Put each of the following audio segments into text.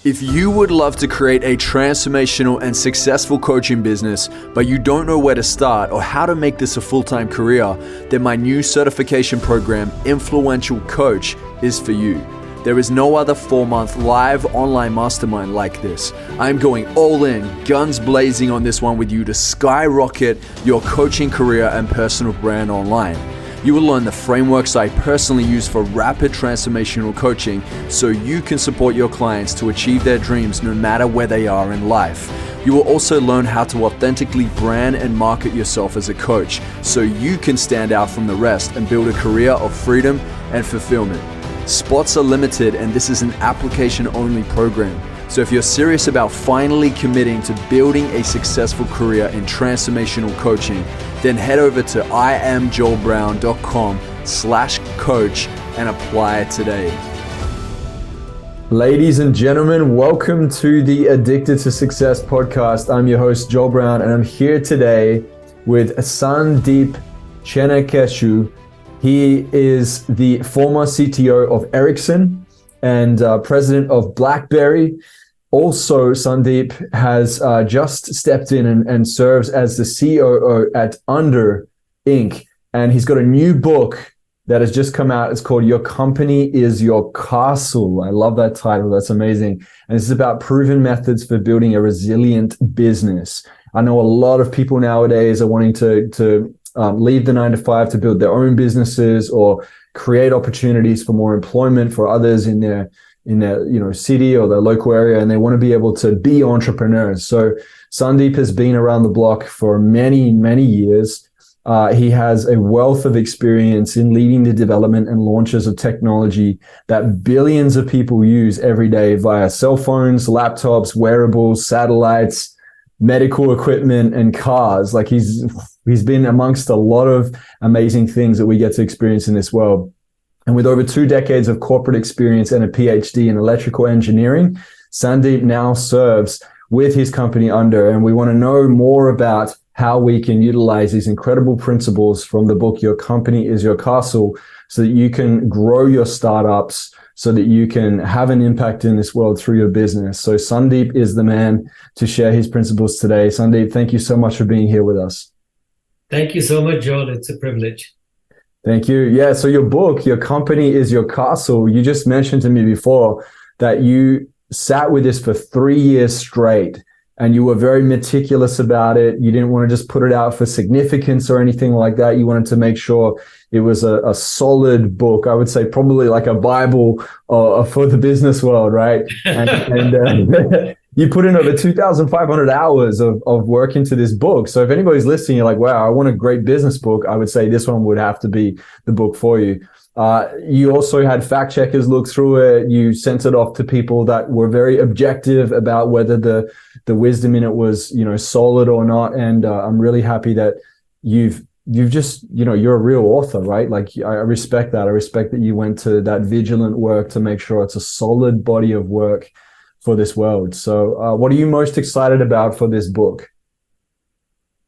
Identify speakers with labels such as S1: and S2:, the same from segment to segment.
S1: If you would love to create a transformational and successful coaching business, but you don't know where to start or how to make this a full-time career, then my new certification program, Influential Coach, is for you. There is no other 4-month live online mastermind like this. I'm going all in, guns blazing on this one with you to skyrocket your coaching career and personal brand online. You will learn the frameworks I personally use for rapid transformational coaching so you can support your clients to achieve their dreams no matter where they are in life. You will also learn how to authentically brand and market yourself as a coach so you can stand out from the rest and build a career of freedom and fulfillment. Spots are limited and this is an application-only program. So if you're serious about finally committing to building a successful career in transformational coaching, then head over to iamjoelbrown.com/coach and apply today. Ladies and gentlemen, welcome to the Addicted to Success podcast. I'm your host, Joel Brown, and I'm here today with Sandeep Chennakeshu. He is the former CTO of Ericsson and president of Blackberry. Also, Sandeep has just stepped in and serves as the COO at Under Inc. And he's got a new book that has just come out. It's called Your Company is Your Castle. I love that title. That's amazing. And this is about proven methods for building a resilient business. I know a lot of people nowadays are wanting to leave the 9-to-5 to build their own businesses or create opportunities for more employment for others in their city or their local area, and they want to be able to be entrepreneurs. So Sandeep has been around the block for many, many years. He has a wealth of experience in leading the development and launches of technology that billions of people use every day via cell phones, laptops, wearables, satellites, medical equipment, and cars. Like he's been amongst a lot of amazing things that we get to experience in this world. And with over 2 decades of corporate experience and a PhD in electrical engineering, Sandeep now serves with his company Under. And we want to know more about how we can utilize these incredible principles from the book, Your Company is Your Castle, so that you can grow your startups, so that you can have an impact in this world through your business. So Sandeep is the man to share his principles today. Sandeep, thank you so much for being here with us.
S2: Thank you so much, Joel. It's a privilege.
S1: Thank you. Yeah, so your book, Your Company is Your Castle, you just mentioned to me before that you sat with this for 3 years straight and you were very meticulous about it. You didn't want to just put it out for significance or anything like that. You wanted to make sure it was a solid book. I would say probably like a Bible for the business world, right? And you put in over 2,500 hours of work into this book. So if anybody's listening, you're like, wow, I want a great business book, I would say this one would have to be the book for you. You also had fact checkers look through it. You sent it off to people that were very objective about whether the wisdom in it was, solid or not. And I'm really happy that you've just, you're a real author, right? Like I respect that. I respect that you went to that vigilant work to make sure it's a solid body of work for this world. So what are you most excited about for this book?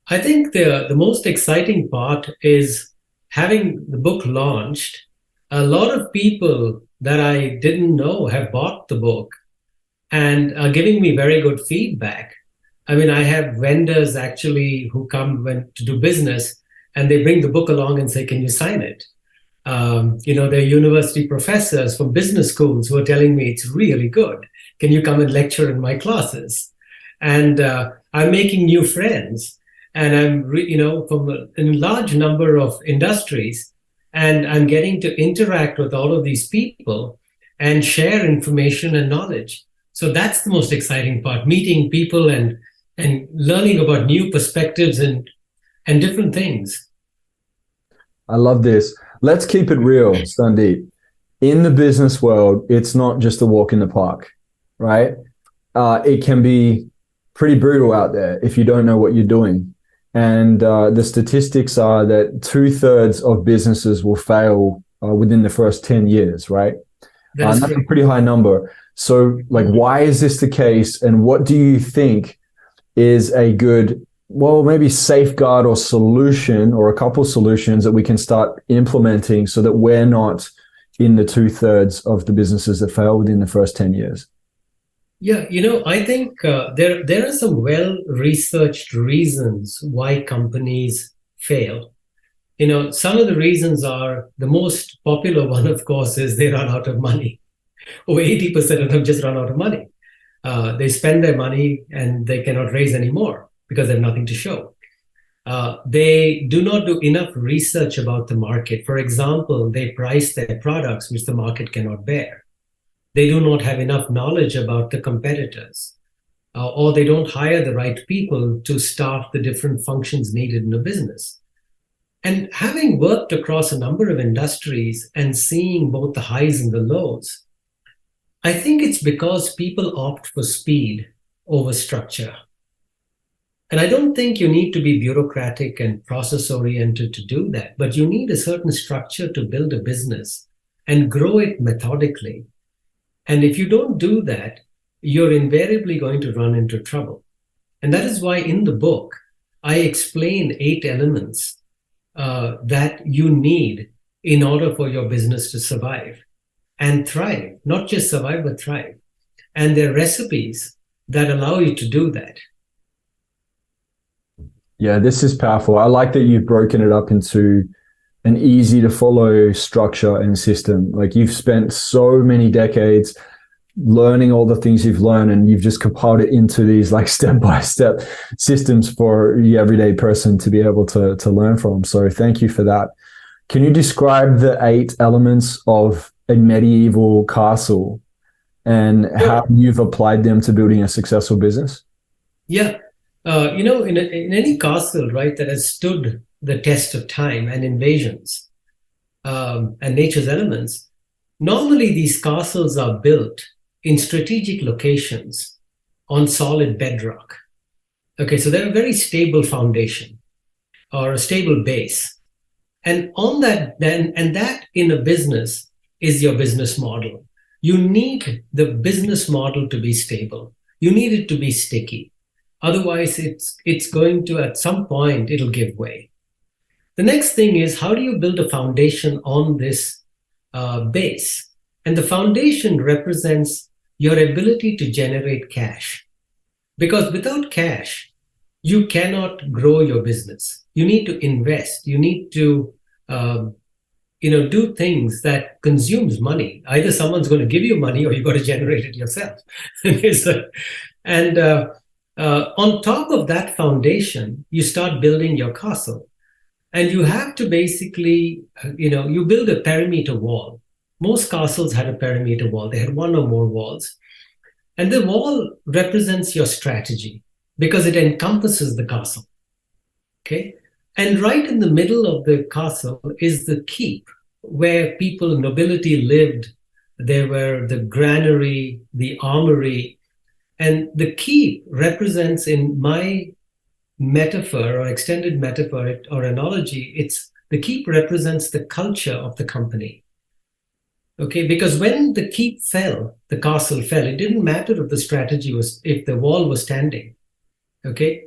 S2: I think the most exciting part is having the book launched. A lot of people that I didn't know have bought the book and are giving me very good feedback. I mean, I have vendors actually who come to do business and they bring the book along and say, can you sign it? They're university professors from business schools who are telling me it's really good. Can you come and lecture in my classes? And I'm making new friends. And I'm, from a large number of industries. And I'm getting to interact with all of these people and share information and knowledge. So that's the most exciting part, meeting people and learning about new perspectives and different things.
S1: I love this. Let's keep it real, Sandeep. In the business world, it's not just a walk in the park, right? It can be pretty brutal out there if you don't know what you're doing. And the statistics are that 2/3 of businesses will fail within the first 10 years, right? That's a pretty high number. So why is this the case? And what do you think is a good, maybe safeguard or solution or a couple solutions that we can start implementing so that we're not in the 2/3 of the businesses that fail within the first 10 years?
S2: Yeah, I think there are some well-researched reasons why companies fail. Some of the reasons are the most popular one, of course, is they run out of money. Over 80% of them just run out of money. They spend their money and they cannot raise any more because they have nothing to show. They do not do enough research about the market. For example, they price their products which the market cannot bear. They do not have enough knowledge about the competitors, or they don't hire the right people to staff the different functions needed in a business. And having worked across a number of industries and seeing both the highs and the lows, I think it's because people opt for speed over structure. And I don't think you need to be bureaucratic and process oriented to do that, but you need a certain structure to build a business and grow it methodically. And if you don't do that, you're invariably going to run into trouble. And that is why in the book, I explain 8 elements that you need in order for your business to survive and thrive, not just survive, but thrive. And there are recipes that allow you to do that.
S1: Yeah, this is powerful. I like that you've broken it up into an easy to follow structure and system. Like, you've spent so many decades learning all the things you've learned, and you've just compiled it into these like step-by-step systems for the everyday person to be able to learn from. So thank you for that. Can you describe the 8 elements of a medieval castle and how you've applied them to building a successful business?
S2: Yeah. In any castle, right, that has stood the test of time and invasions and nature's elements, normally these castles are built in strategic locations on solid bedrock. Okay, so they're a very stable foundation or a stable base. And on that, that in a business is your business model. You need the business model to be stable. You need it to be sticky. Otherwise, it's going to, at some point, it'll give way. The next thing is, how do you build a foundation on this base? And the foundation represents your ability to generate cash. Because without cash, you cannot grow your business. You need to invest. You need to do things that consumes money. Either someone's going to give you money or you've got to generate it yourself. On top of that foundation, you start building your castle. And you have to basically, you build a perimeter wall. Most castles had a perimeter wall. They had 1 or more walls. And the wall represents your strategy because it encompasses the castle. Okay? And right in the middle of the castle is the keep, where people, nobility lived. There were the granary, the armory. And the keep represents, in my metaphor or extended metaphor or analogy, the keep represents the culture of the company. Okay, because when the keep fell, the castle fell. It didn't matter if the wall was standing. Okay,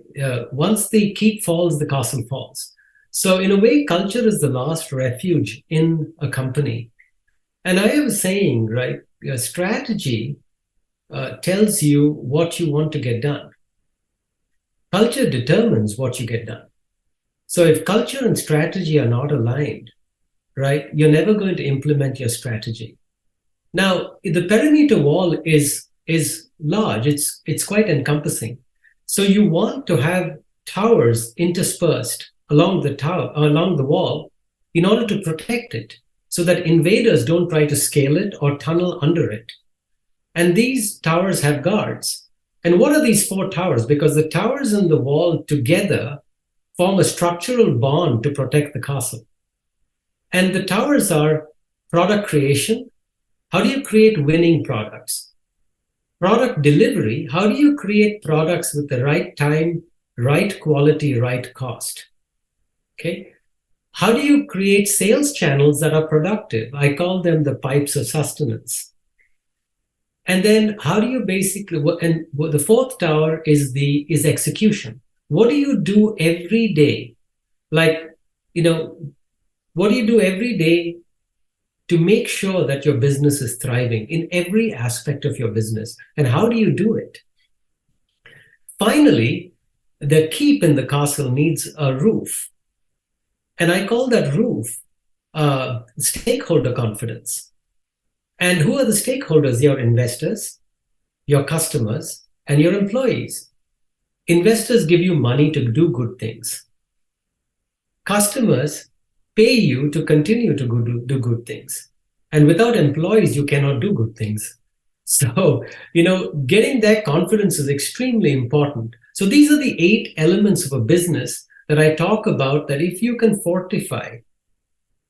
S2: once the keep falls, the castle falls. So in a way, culture is the last refuge in a company. And I was saying, right, strategy tells you what you want to get done. Culture determines what you get done. So if culture and strategy are not aligned, right, you're never going to implement your strategy. Now, the perimeter wall is large. It's quite encompassing. So you want to have towers interspersed along the wall in order to protect it, so that invaders don't try to scale it or tunnel under it. And these towers have guards. And what are these 4 towers? Because the towers and the wall together form a structural bond to protect the castle. And the towers are product creation. How do you create winning products? Product delivery. How do you create products with the right time, right quality, right cost? Okay. How do you create sales channels that are productive? I call them the pipes of sustenance. And then how do you basically, and the 4th tower is execution. What do you do every day? Like, what do you do every day to make sure that your business is thriving in every aspect of your business. And how do you do it? Finally, the keep in the castle needs a roof. And I call that roof stakeholder confidence. And who are the stakeholders? Your investors, your customers, and your employees. Investors give you money to do good things. Customers pay you to continue to do good things. And without employees, you cannot do good things. So, getting that confidence is extremely important. So these are the 8 elements of a business that I talk about, that if you can fortify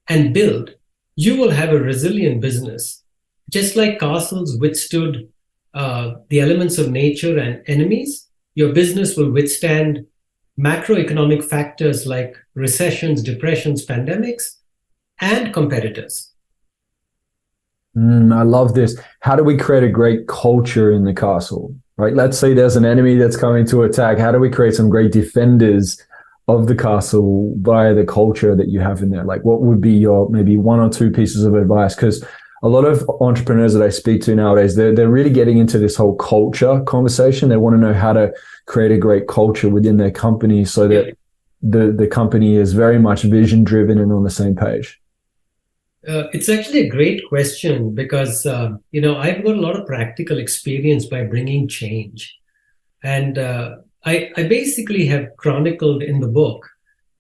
S2: and build, you will have a resilient business. Just like castles withstood the elements of nature and enemies, your business will withstand macroeconomic factors like recessions, depressions, pandemics, and competitors.
S1: I love this. How do we create a great culture in the castle, right? Let's say there's an enemy that's coming to attack. How do we create some great defenders of the castle via the culture that you have in there? Like, what would be your maybe 1 or 2 pieces of advice? Because a lot of entrepreneurs that I speak to nowadays, they're really getting into this whole culture conversation. They want to know how to create a great culture within their company so that the company is very much vision driven and on the same page.
S2: It's actually a great question because, I've got a lot of practical experience by bringing change. And I basically have chronicled in the book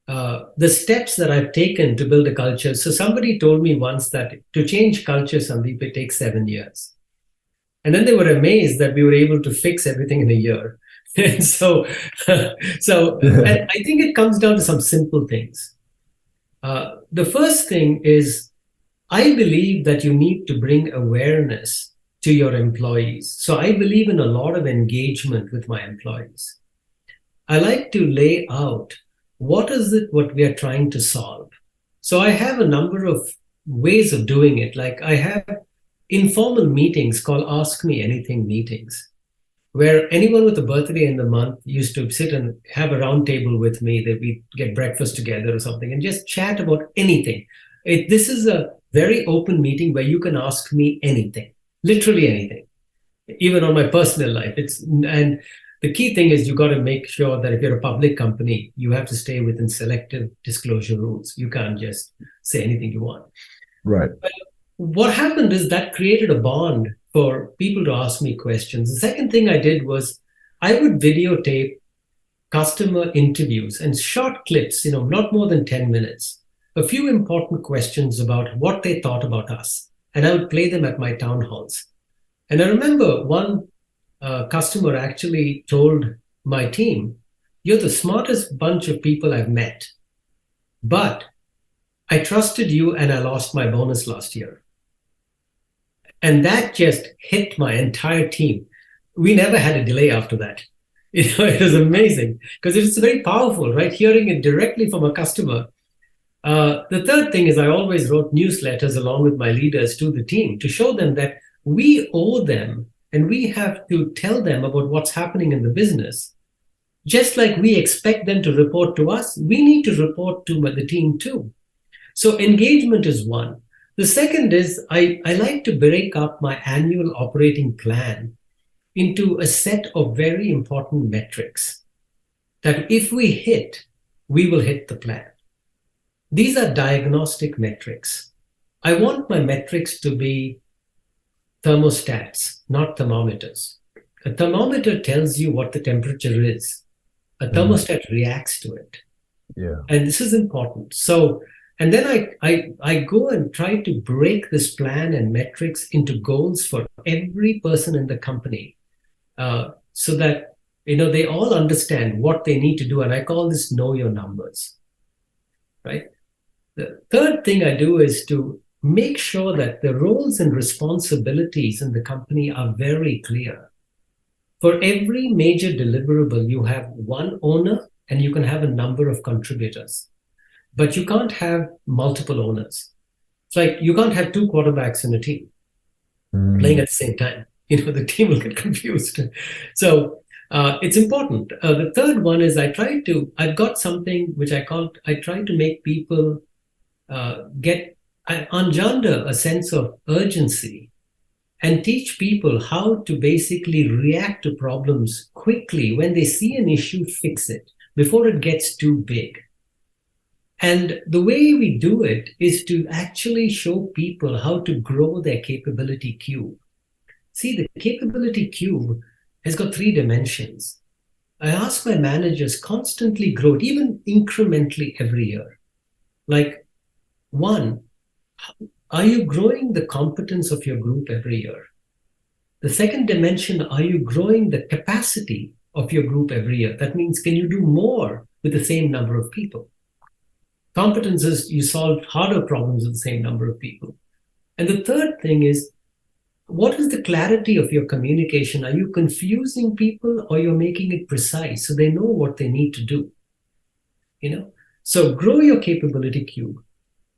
S2: the steps that I've taken to build a culture. So somebody told me once that to change culture, Sandeep, it takes 7 years. And then they were amazed that we were able to fix everything in a year. And so and I think it comes down to some simple things. The first thing is, I believe that you need to bring awareness to your employees. So I believe in a lot of engagement with my employees. I like to lay out what we are trying to solve. So I have a number of ways of doing it. Like I have informal meetings called Ask Me Anything meetings, where anyone with a birthday in the month used to sit and have a round table with me, that we get breakfast together or something and just chat about anything. This is a very open meeting where you can ask me anything, literally anything, even on my personal life. And the key thing is you got to make sure that if you're a public company, you have to stay within selective disclosure rules. You can't just say anything you want.
S1: Right.
S2: But what happened is that created a bond for people to ask me questions. The second thing I did was I would videotape customer interviews and short clips, not more than 10 minutes, a few important questions about what they thought about us. And I would play them at my town halls. And I remember one customer actually told my team, "You're the smartest bunch of people I've met, but I trusted you and I lost my bonus last year." And that just hit my entire team. We never had a delay after that. It was amazing because it's very powerful, right? Hearing it directly from a customer. The third thing is I always wrote newsletters along with my leaders to the team to show them that we owe them and we have to tell them about what's happening in the business. Just like we expect them to report to us, we need to report to the team too. So engagement is one. The second is I like to break up my annual operating plan into a set of very important metrics that if we hit, we will hit the plan. These are diagnostic metrics. I want my metrics to be thermostats, not thermometers. A thermometer tells you what the temperature is. A thermostat reacts to it.
S1: Yeah.
S2: And this is important. So, and then I go and try to break this plan and metrics into goals for every person in the company, so that they all understand what they need to do. And I call this know your numbers, right? The third thing I do is to make sure that the roles and responsibilities in the company are very clear. For every major deliverable, you have one owner and you can have a number of contributors, but you can't have multiple owners. It's like you can't have 2 quarterbacks in a team playing at the same time. The team will get confused. So it's important. The third one is I've got something which I try to make people get engender a sense of urgency and teach people how to basically react to problems quickly. When they see an issue, fix it before it gets too big. And the way we do it is to actually show people how to grow their capability cube. See, the capability cube has got 3 dimensions. I ask my managers constantly grow it, even incrementally every year. Like, 1, are you growing the competence of your group every year? The second dimension, are you growing the capacity of your group every year? That means, can you do more with the same number of people? Competence is you solve harder problems with the same number of people. And the third thing is, what is the clarity of your communication? Are you confusing people, or you're making it precise so they know what they need to do? So grow your capability cube.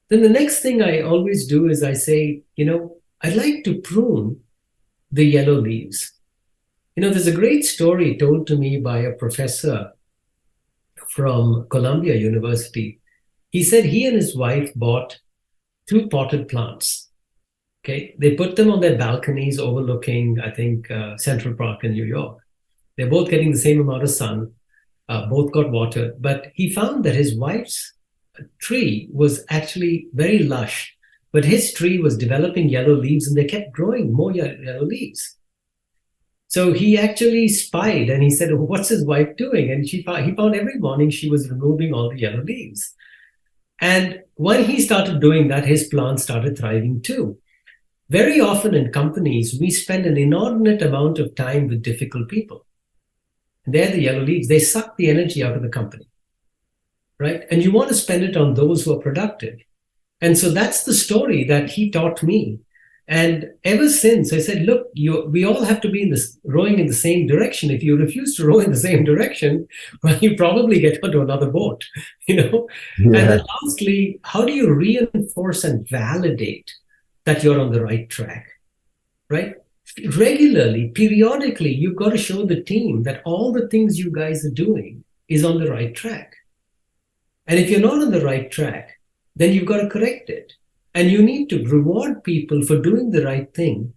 S2: Then the next thing I always do is I say, I'd like to prune the yellow leaves. There's a great story told to me by a professor from Columbia University. He said he and his wife bought 2 potted plants. Okay, they put them on their balconies overlooking, I think, Central Park in New York. They're both getting the same amount of sun, both got water, but he found that his wife's tree was actually very lush, but his tree was developing yellow leaves, and they kept growing more yellow leaves. So he actually spied, and he said, what's his wife doing? And he found every morning she was removing all the yellow leaves. And when he started doing that, his plants started thriving too. Very often in companies, we spend an inordinate amount of time with difficult people. They're the yellow leaves. They suck the energy out of the company, right? And you want to spend it on those who are productive. And so that's the story that he taught me. And ever since, I said, look, we all have to be rowing in the same direction. If you refuse to row in the same direction, well, you probably get onto another boat, Yeah. And then lastly, how do you reinforce and validate that you're on the right track, right? Regularly, periodically, you've got to show the team that all the things you guys are doing is on the right track. And if you're not on the right track, then you've got to correct it. And you need to reward people for doing the right thing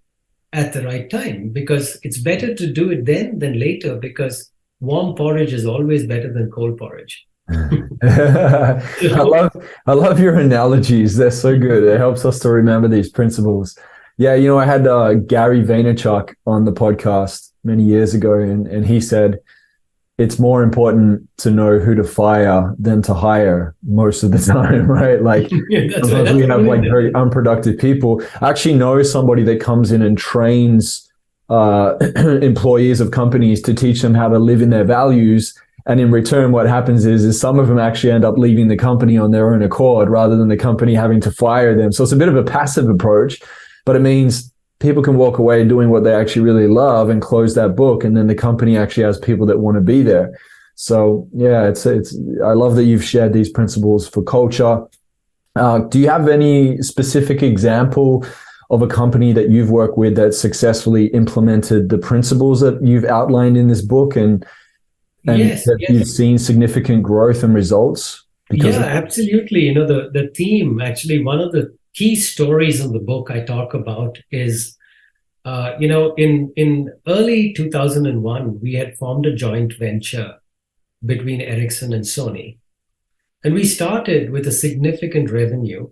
S2: at the right time, because it's better to do it then than later, because warm porridge is always better than cold porridge.
S1: I love your analogies. They're so good. It helps us to remember these principles. Yeah, I had Gary Vaynerchuk on the podcast many years ago, and he said, it's more important to know who to fire than to hire most of the time, right? Like sometimes we have like very unproductive people. I actually know somebody that comes in and trains employees of companies to teach them how to live in their values. And in return, what happens is some of them actually end up leaving the company on their own accord rather than the company having to fire them. So it's a bit of a passive approach, but it means people can walk away doing what they actually really love and close that book. And then the company actually has people that want to be there. So yeah, it's I love that you've shared these principles for culture. Do you have any specific example of a company that you've worked with that successfully implemented the principles that you've outlined in this book and
S2: yes.
S1: You've seen significant growth and results?
S2: Absolutely. The theme, actually, one of the key stories in the book I talk about is, in early 2001, we had formed a joint venture between Ericsson and Sony. And we started with a significant revenue.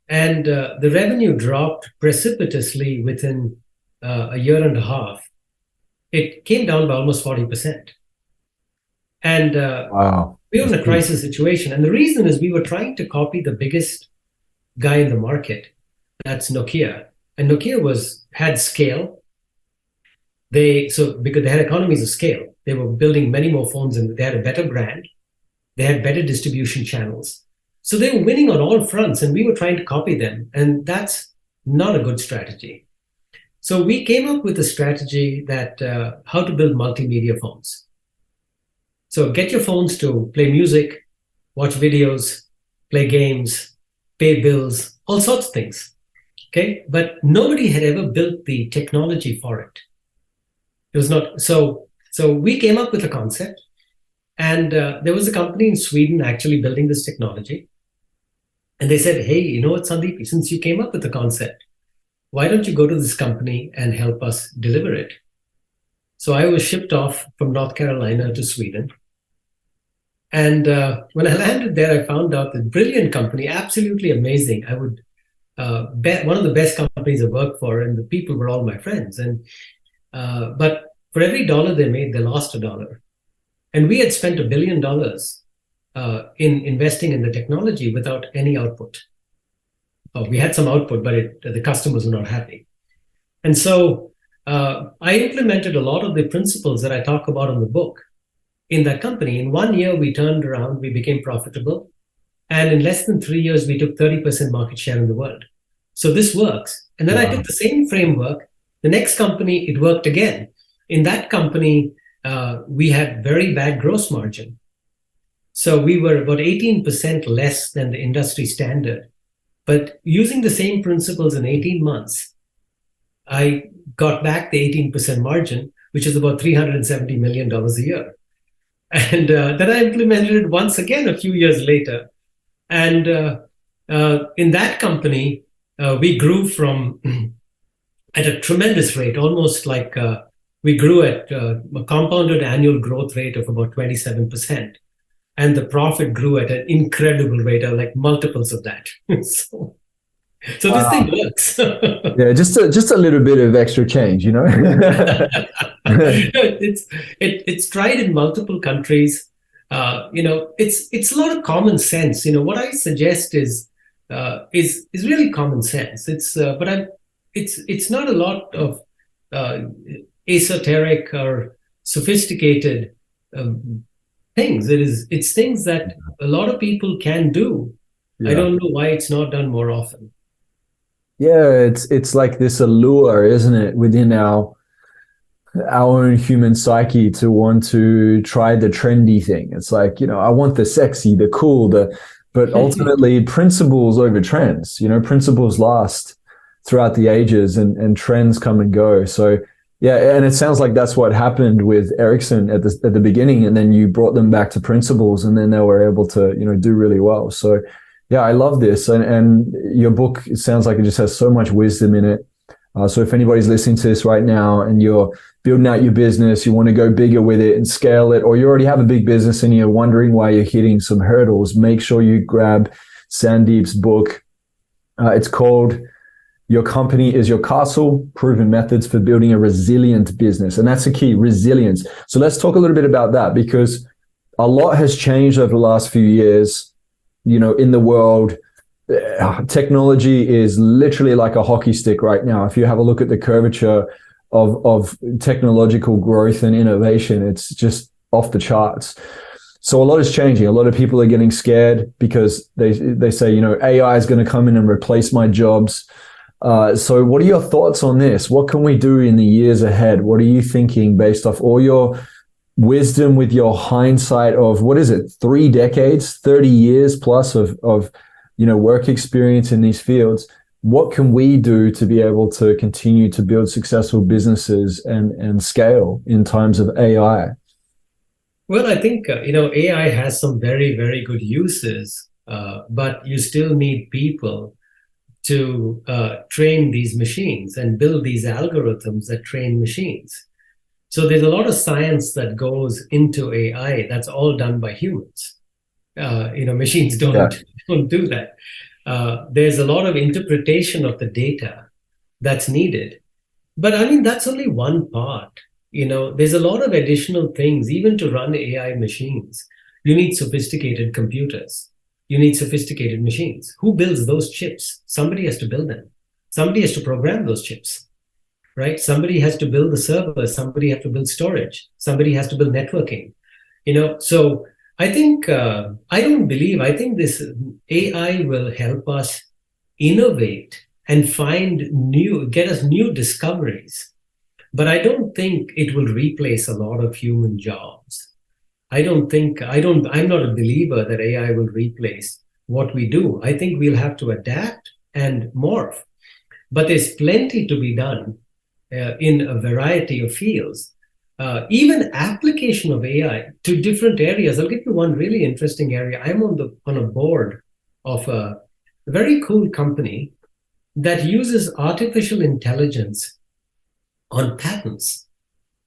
S2: And the revenue dropped precipitously within a year and a half. It came down by almost 40%. And
S1: wow.
S2: We were in a crisis situation. And the reason is we were trying to copy the biggest guy in the market. That's Nokia. And Nokia had scale. Because they had economies of scale. They were building many more phones, and they had a better brand. They had better distribution channels. So they were winning on all fronts, and we were trying to copy them. And that's not a good strategy. So we came up with a strategy that how to build multimedia phones. So get your phones to play music, watch videos, play games, pay bills, all sorts of things. Okay, but nobody had ever built the technology for it. It was not so. So we came up with a concept, and there was a company in Sweden actually building this technology. And they said, hey, you know what, Sandeep, since you came up with the concept, why don't you go to this company and help us deliver it? So I was shipped off from North Carolina to Sweden. And when I landed there, I found out that brilliant company, absolutely amazing. I would bet one of the best companies I worked for, and the people were all my friends. And but for every dollar they made, they lost a dollar. And we had spent $1 billion in investing in the technology without any output. We had some output, but the customers were not happy. And so I implemented a lot of the principles that I talk about in the book in that company. In 1 year, we turned around, we became profitable. And in less than 3 years, we took 30% market share in the world. So this works. And then I took the same framework. The next company, it worked again. In that company, we had very bad gross margin. So we were about 18% less than the industry standard. But using the same principles in 18 months, I got back the 18% margin, which is about $370 million a year. And then I implemented it once again a few years later. And in that company, we grew from at a tremendous rate, almost like we grew at a compounded annual growth rate of about 27%. And the profit grew at an incredible rate, like multiples of that. So this thing works.
S1: Yeah, just a little bit of extra change, you know.
S2: It's tried in multiple countries. It's a lot of common sense. What I suggest is really common sense. It's not a lot of esoteric or sophisticated things. It's things that a lot of people can do. Yeah. I don't know why it's not done more often.
S1: Yeah, it's like this allure, isn't it, within our own human psyche to want to try the trendy thing. It's like, I want the sexy, the cool, but ultimately principles over trends. Principles last throughout the ages, and trends come and go. So yeah, and it sounds like that's what happened with Ericsson at the beginning, and then you brought them back to principles, and then they were able to do really well. So yeah, I love this, and your book, it sounds like it just has so much wisdom in it. So if anybody's listening to this right now and you're building out your business, you want to go bigger with it and scale it, or you already have a big business and you're wondering why you're hitting some hurdles, make sure you grab Sandeep's book. It's called Your Company is Your Castle, Proven Methods for Building a Resilient Business. And that's the key, resilience. So let's talk a little bit about that, because a lot has changed over the last few years, in the world. Technology is literally like a hockey stick right now. If you have a look at the curvature of technological growth and innovation, it's just off the charts. So a lot is changing. A lot of people are getting scared because they say, AI is going to come in and replace my jobs. So what are your thoughts on this? What can we do in the years ahead? What are you thinking based off all your wisdom, with your hindsight of, 3 decades, 30 years plus of work experience in these fields? What can we do to be able to continue to build successful businesses and scale in times of AI?
S2: Well, I think, AI has some very, very good uses, but you still need people to train these machines and build these algorithms that train machines. So there's a lot of science that goes into AI that's all done by humans. Machines don't do that. There's a lot of interpretation of the data that's needed. But I mean, that's only one part. There's a lot of additional things, even to run AI machines. You need sophisticated computers. You need sophisticated machines. Who builds those chips? Somebody has to build them. Somebody has to program those chips, right? Somebody has to build the servers. Somebody has to build storage. Somebody has to build networking. So I think, I think this AI will help us innovate and get us new discoveries. But I don't think it will replace a lot of human jobs. I'm not a believer that AI will replace what we do. I think we'll have to adapt and morph. But there's plenty to be done in a variety of fields. Even application of AI to different areas. I'll give you one really interesting area. I'm on a board of a a very cool company that uses artificial intelligence on patents,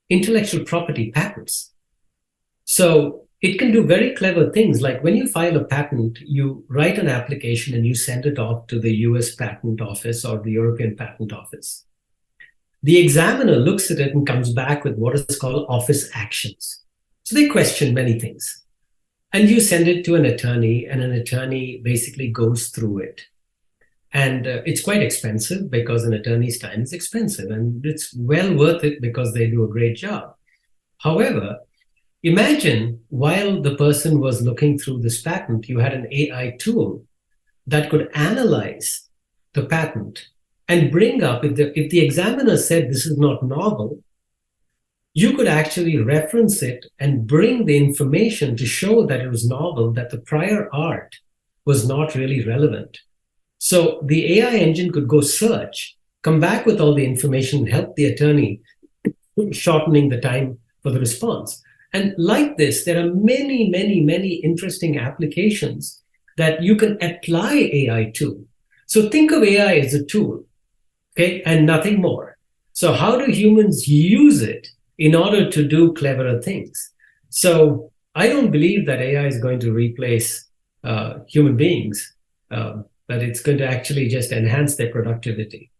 S2: intellectual property patents. So it can do very clever things. Like when you file a patent, you write an application and you send it off to the US Patent Office or the European Patent Office. The examiner looks at it and comes back with what is called office actions. So they question many things. And you send it to an attorney, and an attorney basically goes through it. And it's quite expensive because an attorney's time is expensive, and it's well worth it because they do a great job. However, imagine while the person was looking through this patent, you had an AI tool that could analyze the patent and bring up, if the examiner said this is not novel, you could actually reference it and bring the information to show that it was novel, that the prior art was not really relevant. So the AI engine could go search, come back with all the information, help the attorney, shortening the time for the response. And like this, there are many, many, many interesting applications that you can apply AI to. So think of AI as a tool, okay, and nothing more. So how do humans use it in order to do cleverer things? So I don't believe that AI is going to replace human beings, but it's going to actually just enhance their productivity.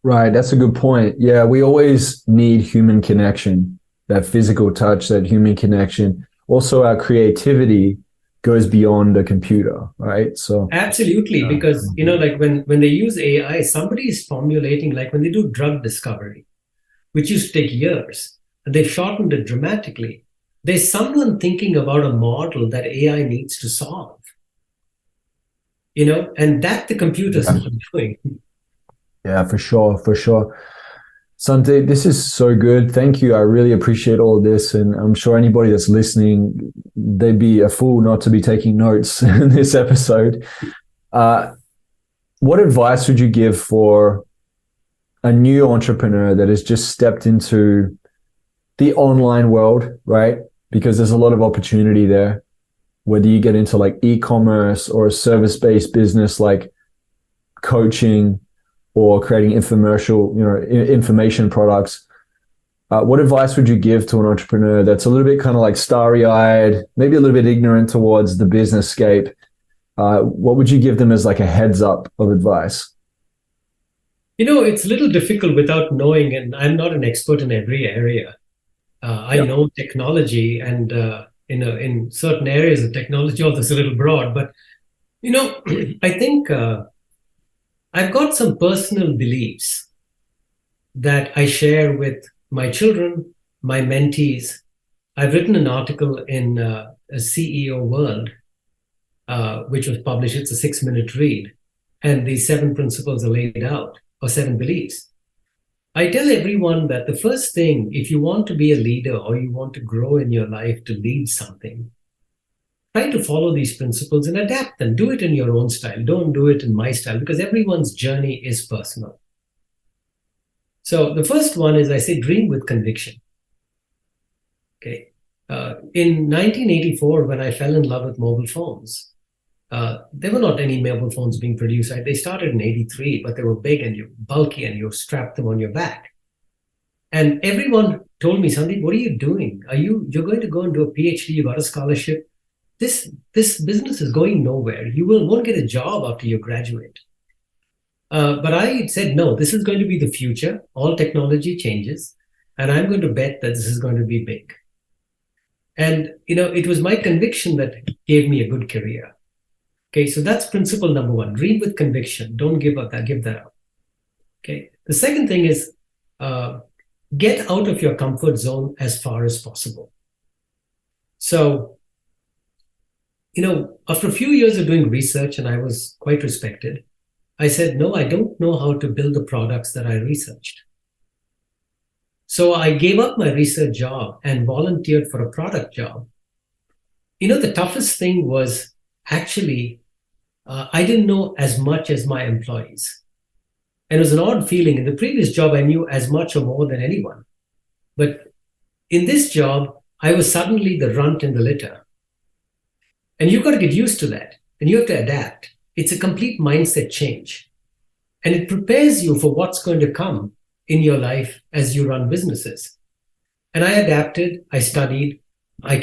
S1: Right, that's a good point. Yeah, we always need human connection, that physical touch, that human connection. Also, our creativity goes beyond a computer, right? So
S2: absolutely, because like when they use AI, somebody is formulating, like when they do drug discovery, which used to take years, and they've shortened it dramatically. There's someone thinking about a model that AI needs to solve, and that the computer's not doing.
S1: Yeah, for sure, for sure. Sandeep, this is so good. Thank you. I really appreciate all of this. And I'm sure anybody that's listening, they'd be a fool not to be taking notes in this episode. What advice would you give for a new entrepreneur that has just stepped into the online world, right? Because there's a lot of opportunity there, whether you get into like e-commerce or a service-based business like coaching or creating information products. What advice would you give to an entrepreneur that's a little bit kind of like starry-eyed, maybe a little bit ignorant towards the business scape? What would you give them as like a heads up of advice?
S2: It's a little difficult without knowing, and I'm not an expert in every area. I know technology, and in certain areas of technology, although it's a little broad, but I think I've got some personal beliefs that I share with my children, my mentees. I've written an article in a CEO World, which was published. It's a 6-minute read, and these 7 principles are laid out, or 7 beliefs. I tell everyone that the first thing, if you want to be a leader or you want to grow in your life to lead something, try to follow these principles and adapt them. Do it in your own style. Don't do it in my style, because everyone's journey is personal. So the first one is, I say, dream with conviction. Okay. In 1984, when I fell in love with mobile phones, there were not any mobile phones being produced. They started in 83, but they were big and bulky, and you strapped them on your back. And everyone told me, Sandeep, what are you doing? You're going to go and do a PhD, you got a scholarship. This business is going nowhere. You won't get a job after you graduate. But I said, no, this is going to be the future. All technology changes, and I'm going to bet that this is going to be big. And, it was my conviction that gave me a good career. Okay, so that's principle number 1. Dream with conviction. Don't give that up. Okay. The second thing is get out of your comfort zone as far as possible. So, after a few years of doing research, and I was quite respected, I said, no, I don't know how to build the products that I researched. So I gave up my research job and volunteered for a product job. The toughest thing was actually, I didn't know as much as my employees. And it was an odd feeling. In the previous job, I knew as much or more than anyone. But in this job, I was suddenly the runt in the litter. And you've got to get used to that, and you have to adapt. it's a complete mindset change. And it prepares you for what's going to come in your life as you run businesses. And I adapted, I studied, I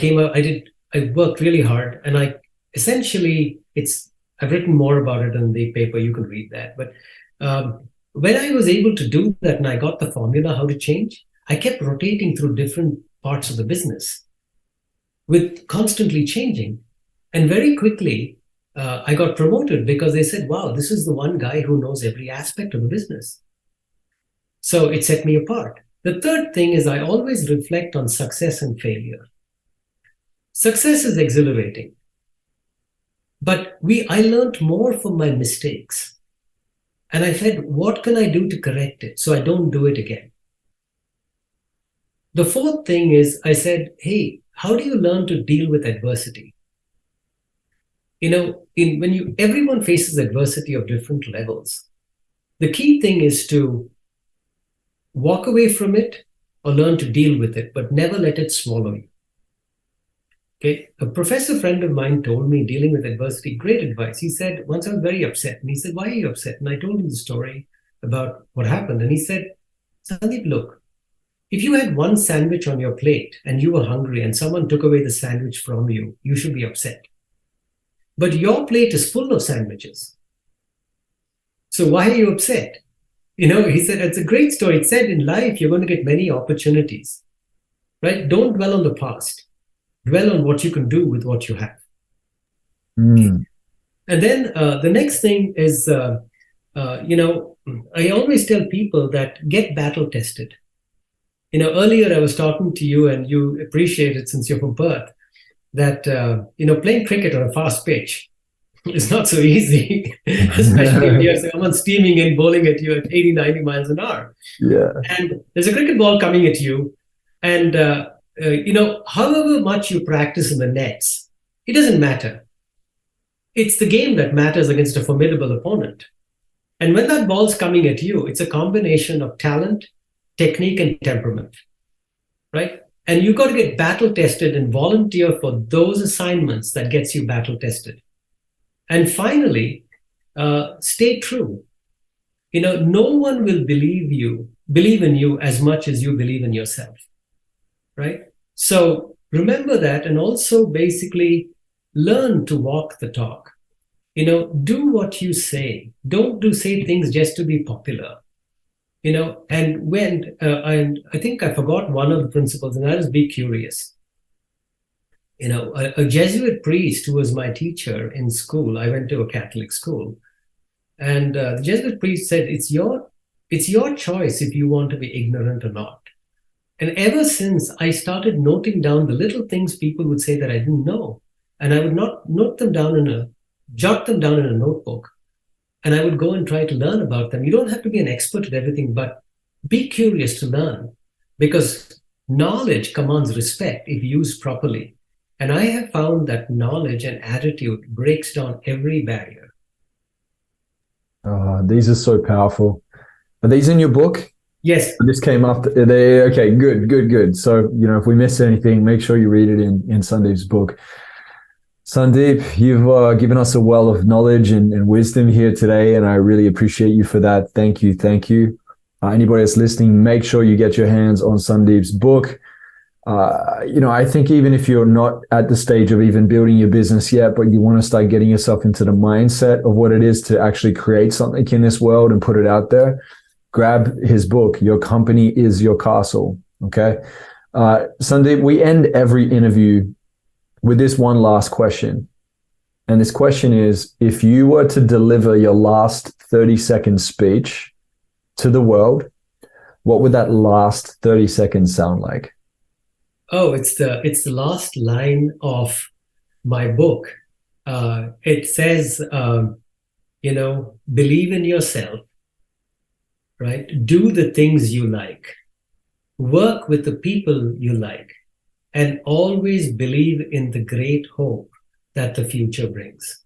S2: worked really hard. And I've written more about it in the paper, you can read that. But when I was able to do that and I got the formula how to change, I kept rotating through different parts of the business with constantly changing. And very quickly, I got promoted because they said, wow, this is the one guy who knows every aspect of the business. So it set me apart. The third thing is I always reflect on success and failure. Success is exhilarating, but I learned more from my mistakes. And I said, what can I do to correct it so I don't do it again? The fourth thing is I said, hey, how do you learn to deal with adversity? Everyone faces adversity of different levels. The key thing is to walk away from it or learn to deal with it, but never let it swallow you. Okay, a professor friend of mine told me, dealing with adversity, great advice. He said, once I was very upset, and he said, why are you upset? And I told him the story about what happened. And he said, Sandeep, look, if you had one sandwich on your plate and you were hungry and someone took away the sandwich from you, you should be upset. But your plate is full of sandwiches. So why are you upset? He said, it's a great story. It said in life, you're going to get many opportunities, right? Don't dwell on the past. Dwell on what you can do with what you have.
S1: Mm.
S2: And then the next thing is, I always tell people that get battle tested. Earlier I was talking to you and you appreciate it since you're from Perth, that, playing cricket on a fast pitch is not so easy, especially when you have someone steaming in, bowling at you at 80, 90 miles an hour.
S1: Yeah.
S2: And there's a cricket ball coming at you. And, however much you practice in the nets, it doesn't matter. It's the game that matters against a formidable opponent. And when that ball's coming at you, it's a combination of talent, technique, and temperament, right? And you've got to get battle tested and volunteer for those assignments that gets you battle tested. And finally, stay true. No one will believe in you as much as you believe in yourself, right? So remember that, and also basically learn to walk the talk. Do what you say. Don't say things just to be popular. And I think I forgot one of the principles, and that is be curious. A Jesuit priest who was my teacher in school, I went to a Catholic school, and the Jesuit priest said, it's your choice if you want to be ignorant or not. And ever since, I started noting down the little things people would say that I didn't know, and I would not jot them down in a notebook, and I would go and try to learn about them. You don't have to be an expert at everything, but be curious to learn, because knowledge commands respect if used properly. And I have found that knowledge and attitude breaks down every barrier.
S1: These are so powerful. Are these in your book?
S2: Yes.
S1: This came after. Okay, good. So, if we miss anything, make sure you read it in Sandeep's book. Sandeep, you've given us a well of knowledge and wisdom here today, and I really appreciate you for that. Thank you. Anybody that's listening, make sure you get your hands on Sandeep's book. I think even if you're not at the stage of even building your business yet, but you want to start getting yourself into the mindset of what it is to actually create something in this world and put it out there, grab his book, Your Company is Your Castle. Okay. Sandeep, we end every interview with this one last question. And this question is, if you were to deliver your last 30-second speech to the world, what would that last 30 seconds sound like?
S2: Oh, it's the last line of my book. It says, believe in yourself, right? Do the things you like, work with the people you like, and always believe in the great hope that the future brings.